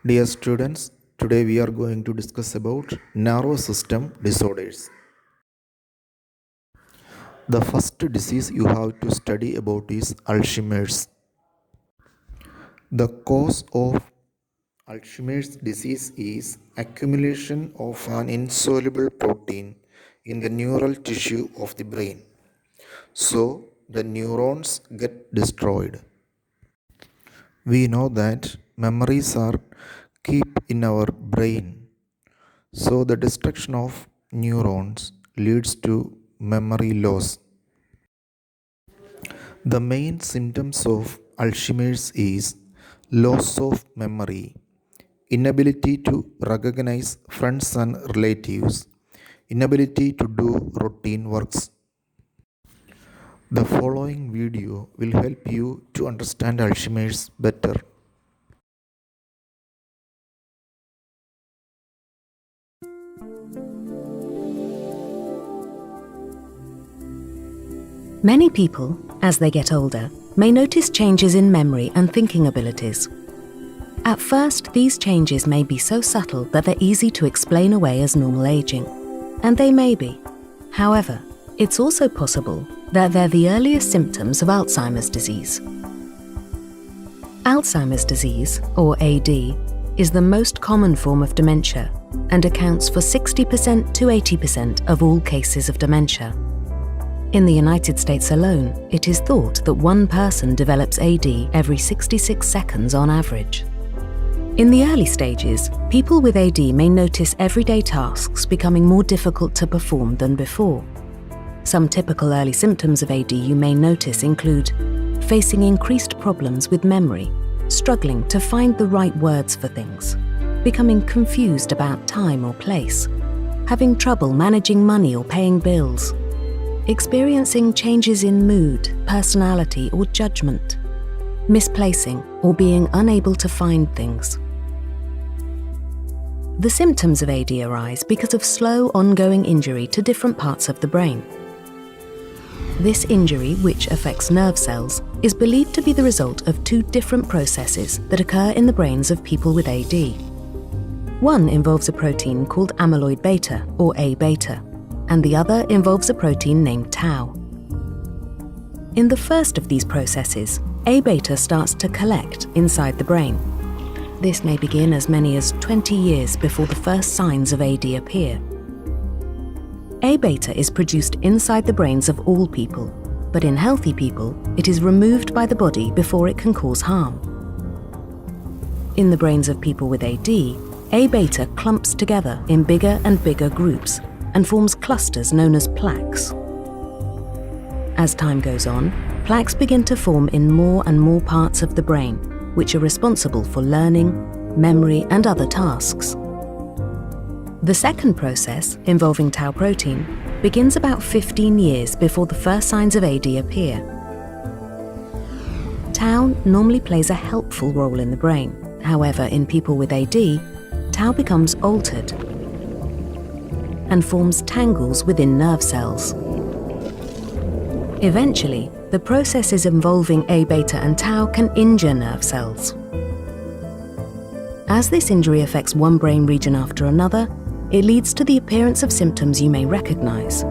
Dear students, today we are going to discuss about nervous system disorders. The first disease you have to study about is Alzheimer's. The cause of Alzheimer's disease is accumulation of an insoluble protein in the neural tissue of the brain. So the neurons get destroyed. We know that memories are kept in our brain. So the destruction of neurons leads to memory loss. The main symptoms of Alzheimer's is loss of memory, inability to recognize friends and relatives, inability to do routine works. The following video will help you to understand Alzheimer's better. Many people, as they get older, may notice changes in memory and thinking abilities. At first, these changes may be so subtle that they're easy to explain away as normal aging, and they may be. However, it's also possible that they're the earliest symptoms of Alzheimer's disease. Alzheimer's disease, or AD, is the most common form of dementia and accounts for 60% to 80% of all cases of dementia. In the United States alone, it is thought that one person develops AD every 66 seconds on average. In the early stages, people with AD may notice everyday tasks becoming more difficult to perform than before. Some typical early symptoms of AD you may notice include facing increased problems with memory, struggling to find the right words for things, becoming confused about time or place, having trouble managing money or paying bills, experiencing changes in mood, personality, or judgment, misplacing or being unable to find things. The symptoms of AD arise because of slow, ongoing injury to different parts of the brain. This injury, which affects nerve cells, is believed to be the result of two different processes that occur in the brains of people with AD. One involves a protein called amyloid beta, or A-beta, and the other involves a protein named tau. In the first of these processes, A-beta starts to collect inside the brain. This may begin as many as 20 years before the first signs of AD appear. A-beta is produced inside the brains of all people, but in healthy people, it is removed by the body before it can cause harm. In the brains of people with AD, A-beta clumps together in bigger and bigger groups and forms clusters known as plaques. As time goes on, plaques begin to form in more and more parts of the brain, which are responsible for learning, memory, and other tasks. The second process, involving tau protein, begins about 15 years before the first signs of AD appear. Tau normally plays a helpful role in the brain. However, in people with AD, tau becomes altered and forms tangles within nerve cells. Eventually, the processes involving A-beta and tau can injure nerve cells. As this injury affects one brain region after another, it leads to the appearance of symptoms you may recognize.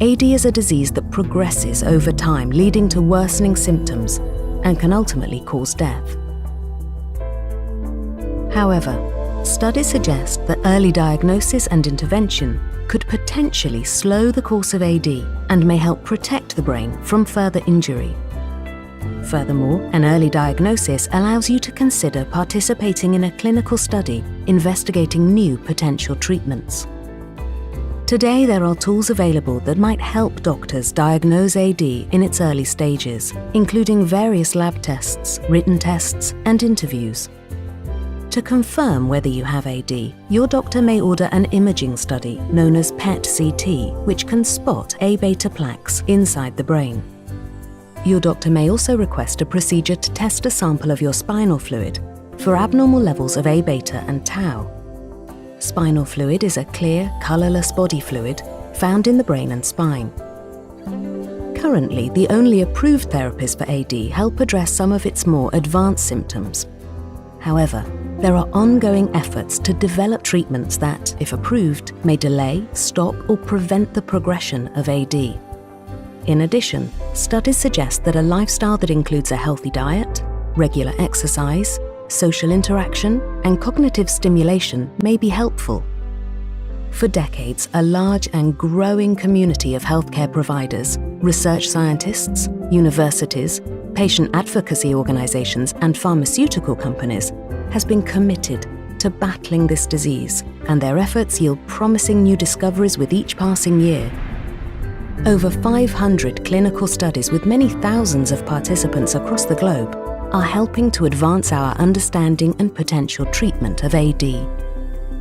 AD is a disease that progresses over time, leading to worsening symptoms and can ultimately cause death. However, studies suggest that early diagnosis and intervention could potentially slow the course of AD and may help protect the brain from further injury. Furthermore, an early diagnosis allows you to consider participating in a clinical study investigating new potential treatments. Today, there are tools available that might help doctors diagnose AD in its early stages, including various lab tests, written tests, and interviews. To confirm whether you have AD, your doctor may order an imaging study known as PET-CT, which can spot A-beta plaques inside the brain. Your doctor may also request a procedure to test a sample of your spinal fluid for abnormal levels of A-beta and tau. Spinal fluid is a clear, colorless body fluid found in the brain and spine. currently the only approved therapies for AD help address some of its more advanced symptoms. However, there are ongoing efforts to develop treatments that, if approved, may delay, stop, or prevent the progression of AD. In addition, studies suggest that a lifestyle that includes a healthy diet, regular exercise, social interaction, and cognitive stimulation may be helpful. For decades, a large and growing community of healthcare providers, research scientists, universities, patient advocacy organizations, and pharmaceutical companies has been committed to battling this disease, and their efforts yield promising new discoveries with each passing year. Over 500 clinical studies with many thousands of participants across the globe are helping to advance our understanding and potential treatment of AD.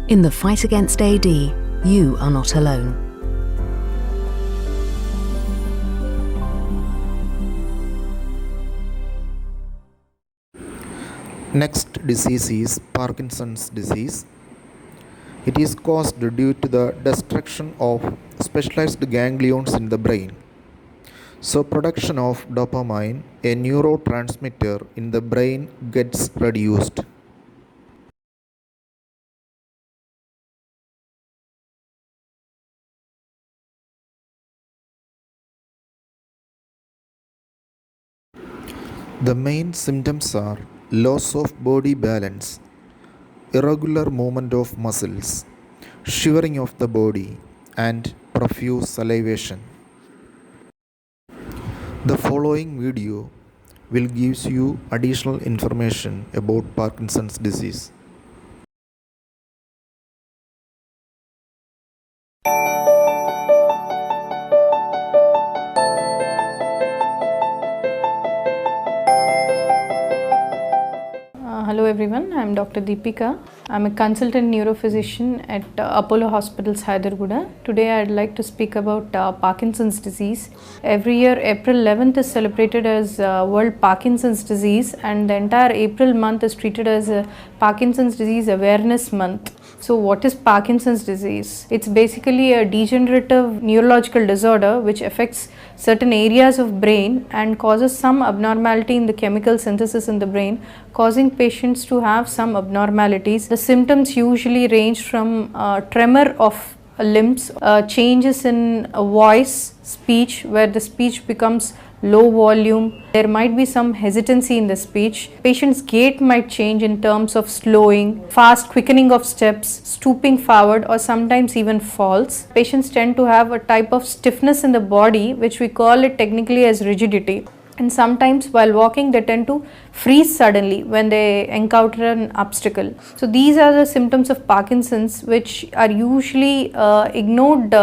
In the fight against AD, you are not alone. Next disease is Parkinson's disease. It is caused due to the destruction of specialized ganglions in the brain. So production of dopamine, a neurotransmitter in the brain, gets reduced. The main symptoms are loss of body balance, irregular movement of muscles, shivering of the body, and profuse salivation. The following video will give you additional information about Parkinson's disease. Hello everyone, I am Dr. Deepika. I am a consultant neurophysician at Apollo Hospitals, Hyderabad. Today I would like to speak about Parkinson's disease. Every year April 11th is celebrated as World Parkinson's Disease, and the entire April month is treated as a Parkinson's Disease Awareness Month. So what is Parkinson's disease? It's basically a degenerative neurological disorder which affects certain areas of brain and causes some abnormality in the chemical synthesis in the brain, causing patients to have some abnormalities. The symptoms usually range from tremor of limbs, changes in voice, speech, where the speech becomes low volume. There might be some hesitancy in the speech. Patient's gait might change in terms of slowing, fast quickening of steps, stooping forward, or sometimes even falls. Patients tend to have a type of stiffness in the body, which we call it technically as rigidity. And sometimes while walking they tend to freeze suddenly when they encounter an obstacle. So these are the symptoms of Parkinson's which are usually ignored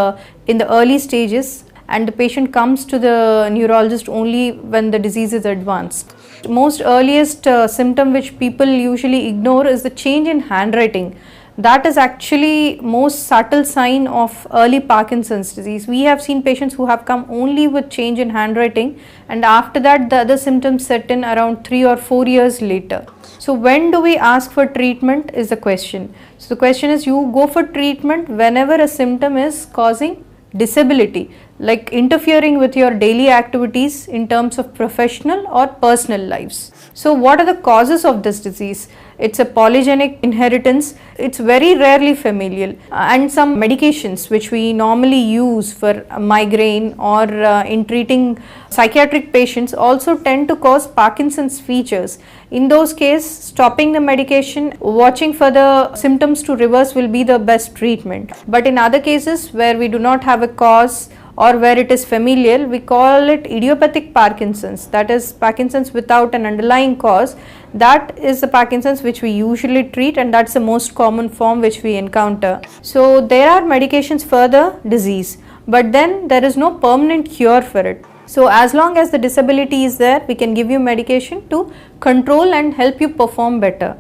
in the early stages, and the patient comes to the neurologist only when the disease is advanced. Most earliest symptom which people usually ignore is the change in handwriting. That is actually most subtle sign of early Parkinson's disease. We have seen patients who have come only with change in handwriting, and after that the other symptoms set in around 3 or 4 years later. So when do we ask for treatment is the question. So the question is, you go for treatment whenever a symptom is causing disability, like interfering with your daily activities in terms of professional or personal lives. So what are the causes of this disease? It's a polygenic inheritance. It's very rarely familial, and some medications which we normally use for migraine or in treating psychiatric patients also tend to cause Parkinson's features. In those cases, stopping the medication, watching for the symptoms to reverse will be the best treatment. But in other cases where we do not have a cause or where it is familial, we call it idiopathic Parkinson's, that is Parkinson's without an underlying cause. That is the Parkinson's which we usually treat, and that's the most common form which we encounter. So there are medications for the disease, but then there is no permanent cure for it. So as long as the disability is there, we can give you medication to control and help you perform better.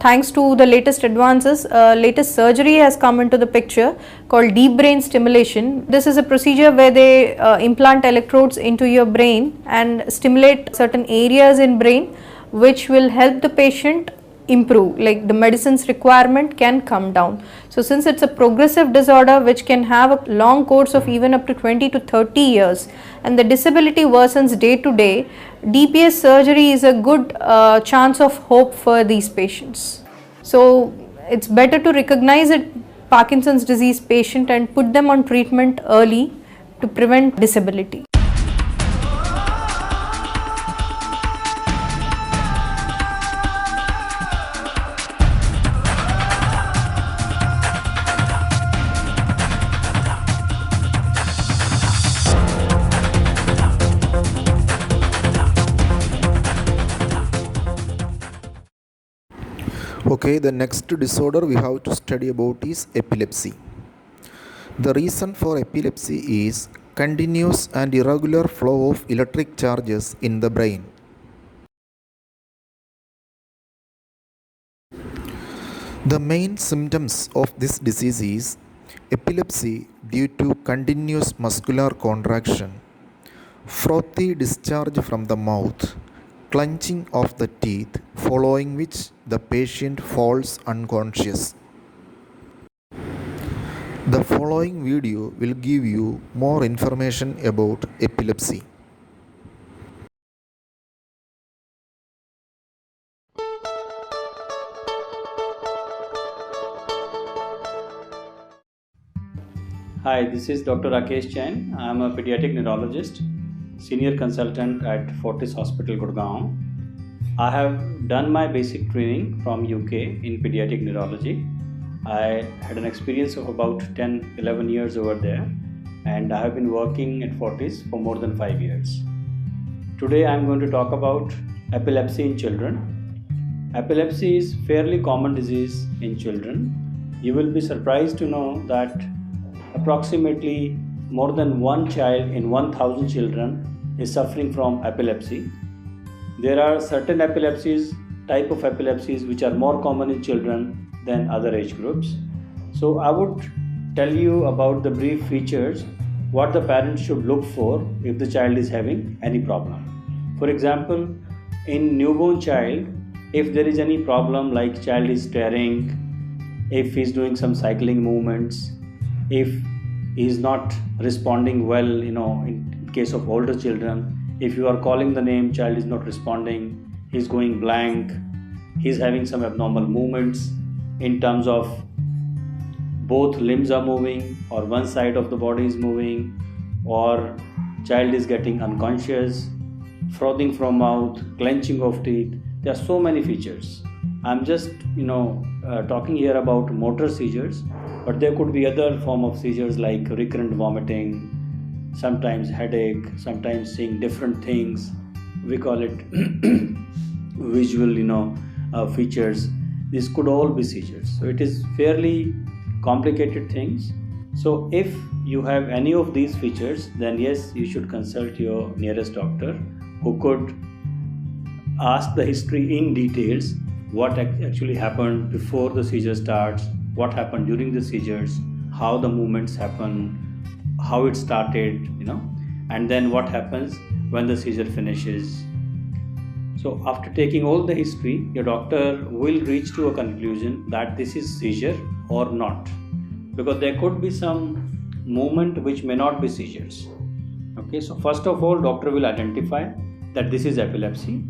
Thanks to the latest advances, latest surgery has come into the picture called deep brain stimulation. This is a procedure where they implant electrodes into your brain and stimulate certain areas in brain, which will help the patient improve, like the medicine's requirement can come down. So since it's a progressive disorder which can have a long course of even up to 20 to 30 years and the disability worsens day to day, DPS surgery is a good chance of hope for these patients. So it's better to recognize a Parkinson's disease patient and put them on treatment early to prevent disability. Okay, the next disorder we have to study about is epilepsy. The reason for epilepsy is continuous and irregular flow of electric charges in the brain. The main symptoms of this disease is epilepsy due to continuous muscular contraction, frothy discharge from the mouth, clenching of the teeth, following which the patient falls unconscious. The following video will give you more information about epilepsy. Hi, this is Dr. Rakesh Jain. I am a pediatric neurologist, senior consultant at Fortis Hospital, Gurgaon. I have done my basic training from UK in pediatric neurology. I had an experience of about 10-11 years over there, and I have been working at Fortis for more than 5 years. Today I am going to talk about epilepsy in children. Epilepsy is fairly common disease in children. You will be surprised to know that approximately more than one child in 1,000 children is suffering from epilepsy. There are certain type of epilepsies which are more common in children than other age groups. So I would tell you about the brief features, what the parents should look for if the child is having any problem. For example, in newborn child, if there is any problem like child is staring, if he is doing some cycling movements, if he is not responding well, in case of older children, if you are calling the name, child is not responding, he is going blank, he is having some abnormal movements in terms of both limbs are moving or one side of the body is moving, or child is getting unconscious, frothing from mouth, clenching of teeth. There are so many features. I'm just talking here about motor seizures, but there could be other form of seizures like recurrent vomiting, sometimes headache, sometimes seeing different things. We call it visual features. These could all be seizures. So it is fairly complicated things. So if you have any of these features, then yes, you should consult your nearest doctor who could ask the history in details, what actually happened before the seizure starts, what happened during the seizures, how the movements happen, how it started, and then what happens when the seizure finishes. So after taking all the history, your doctor will reach to a conclusion that this is seizure or not, because there could be some movement which may not be seizures. Okay, so first of all, doctor will identify that this is epilepsy.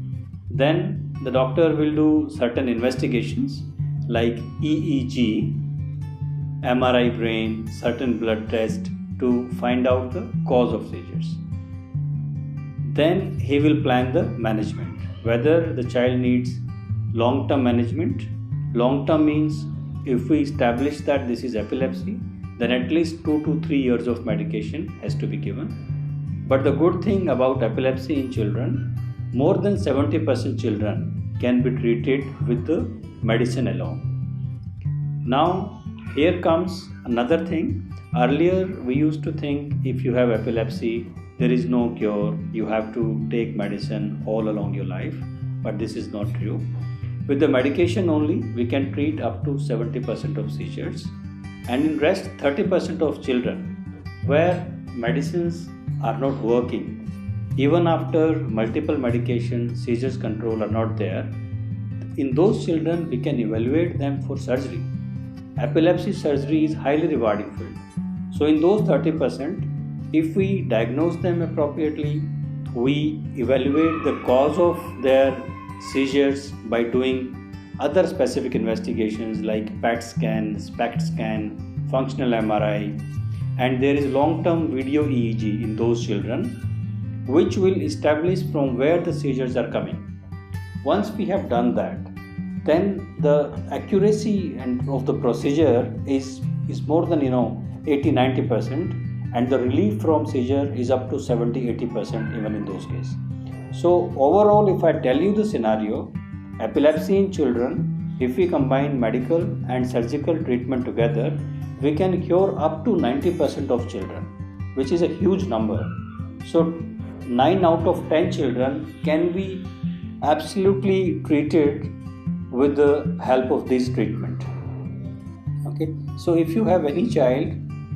Then the doctor will do certain investigations like EEG, MRI brain, certain blood test to find out the cause of seizures. Then he will plan the management, whether the child needs long-term management. Long-term means if we establish that this is epilepsy, then at least 2 to 3 years of medication has to be given. But the good thing about epilepsy in children, more than 70% children can be treated with the medicine alone. Now, here comes another thing. Earlier, we used to think if you have epilepsy, there is no cure, you have to take medicine all along your life, but this is not true. With the medication only, we can treat up to 70% of seizures, and in rest 30% of children where medicines are not working, even after multiple medications, seizures control are not there, in those children we can evaluate them for surgery. Epilepsy surgery is highly rewarding field. So in those 30%, if we diagnose them appropriately, we evaluate the cause of their seizures by doing other specific investigations like PET scan, SPECT scan, functional MRI, and there is long-term video EEG in those children, which will establish from where the seizures are coming. Once we have done that, then the accuracy of the procedure is more than 80-90%, and the relief from seizure is up to 70-80% even in those cases. So overall, if I tell you the scenario, epilepsy in children, if we combine medical and surgical treatment together, we can cure up to 90% of children, which is a huge number. So 9 out of 10 children can be absolutely treated with the help of this treatment. Okay, so if you have any child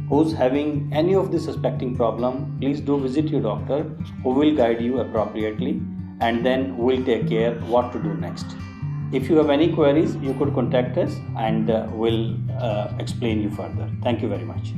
who's having any of the suspecting problem, please do visit your doctor, who will guide you appropriately, and then we'll take care what to do next. If you have any queries, you could contact us and we'll explain you further. Thank you very much.